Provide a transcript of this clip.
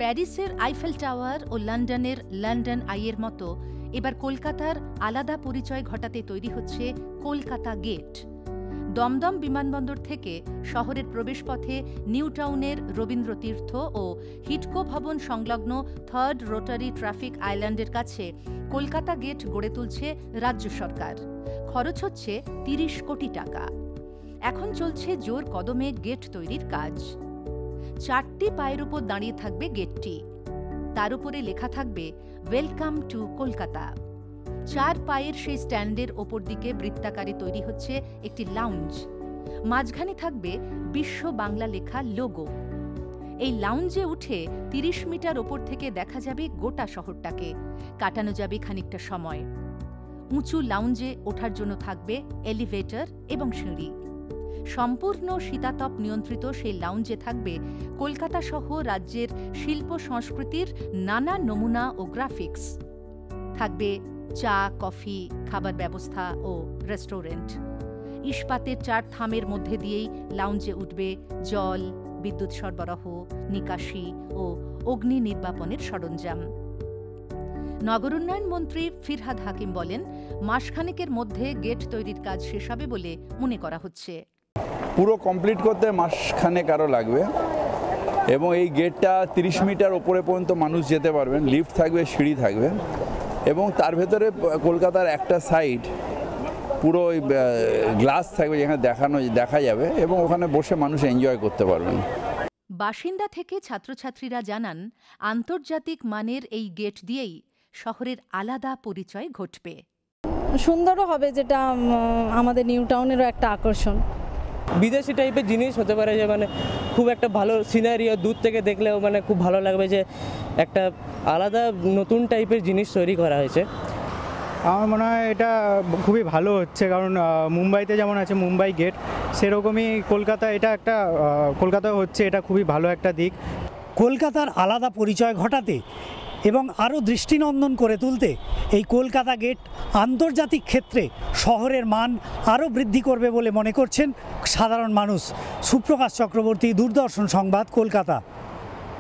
প্যারিসের Eiffel tower ও লন্ডনের London আইয়ের মতো এবার কলকাতার আলাদা পরিচয় ঘটাতে তৈরি হচ্ছে কলকাতা গেট। দমদম বিমানবন্দর থেকে শহরের প্রবেশপথে নিউ টাউনের রবীন্দ্র তীর্থ ও হিডকো ভবন সংলগ্ন থার্ড রোটারি ট্রাফিক আইল্যান্ডের কাছে কলকাতা গেট গড়ে তুলছে রাজ্য সরকার। খরচ হচ্ছে ৩০ কোটি টাকা। এখন চলছে জোর কদমে গেট তৈরির কাজ। ৪টি পায়ের উপর দাঁড়িয়ে থাকবে গেটটি। তার উপরে লেখা থাকবে ওয়েলকাম টু কলকাতা। ৪ পায়ের সেই স্ট্যান্ডের ওপর দিকে বৃত্তাকারে তৈরি হচ্ছে একটি লাউঞ্জ। মাঝখানে থাকবে বিশ্ব বাংলা লেখা লোগো। এই লাউঞ্জে উঠে ৩০ মিটার ওপর থেকে দেখা যাবে গোটা শহরটাকে, কাটানো যাবে খানিকটা সময়। উঁচু লাউঞ্জে ওঠার জন্য থাকবে এলিভেটর এবং সিঁড়ি। সম্পূর্ণ শীতাতপ নিয়ন্ত্রিত সেই লাউঞ্জে থাকবে কলকাতা সহ রাজ্যের শিল্প সংস্কৃতির নানা নমুনা ও গ্রাফিক্স। থাকবে চা, কফি, খাবার ব্যবস্থা ও রেস্টুরেন্ট। ইস্পাতের ৪ থামের মধ্যে দিয়েই লাউঞ্জে উঠবে জল, বিদ্যুৎ সরবরাহ, নিকাশি ও অগ্নি নির্বাপনের সরঞ্জাম। নগর উন্নয়ন মন্ত্রী ফিরহাদ হাকিম বলেন, মাসখানেকের মধ্যে গেট তৈরির কাজ শেষ হবে বলে মনে করা হচ্ছে। পুরো কমপ্লিট করতে মাসখানেক আরও লাগবে এবং এই গেটটা ৩০ মিটার ওপরে পর্যন্ত মানুষ যেতে পারবেন। লিফট থাকবে, সিঁড়ি থাকবে এবং তার ভেতরে কলকাতার একটা সাইড পুরো ওই গ্লাস থাকবে যেখানে দেখা যাবে এবং ওখানে বসে মানুষ এনজয় করতে পারবেন। বাসিন্দা থেকে ছাত্রছাত্রীরা জানান, আন্তর্জাতিক মানের এই গেট দিয়েই শহরের আলাদা পরিচয় ঘটবে। সুন্দরও হবে, যেটা আমাদের নিউ টাউনেরও একটা আকর্ষণ। বিদেশি টাইপের জিনিস হতে পারে, যে মানে খুব একটা ভালো সিনারিও দূর থেকে দেখলেও মানে খুব ভালো লাগবে, যে একটা আলাদা নতুন টাইপের জিনিস তৈরি করা হয়েছে। আমার মনে হয় এটা খুবই ভালো হচ্ছে, কারণ মুম্বাইতে যেমন আছে মুম্বাই গেট, সেরকমই কলকাতা এটা একটা কলকাতা হচ্ছে, এটা খুবই ভালো একটা দিক। কলকাতার আলাদা পরিচয় ঘটাতে এবং আরও দৃষ্টিনন্দন করে তুলতে এই কলকাতা গেট আন্তর্জাতিক ক্ষেত্রে শহরের মান আরও বৃদ্ধি করবে বলে মনে করছেন সাধারণ মানুষ। সুপ্রকাশ চক্রবর্তী, দূরদর্শন সংবাদ, কলকাতা।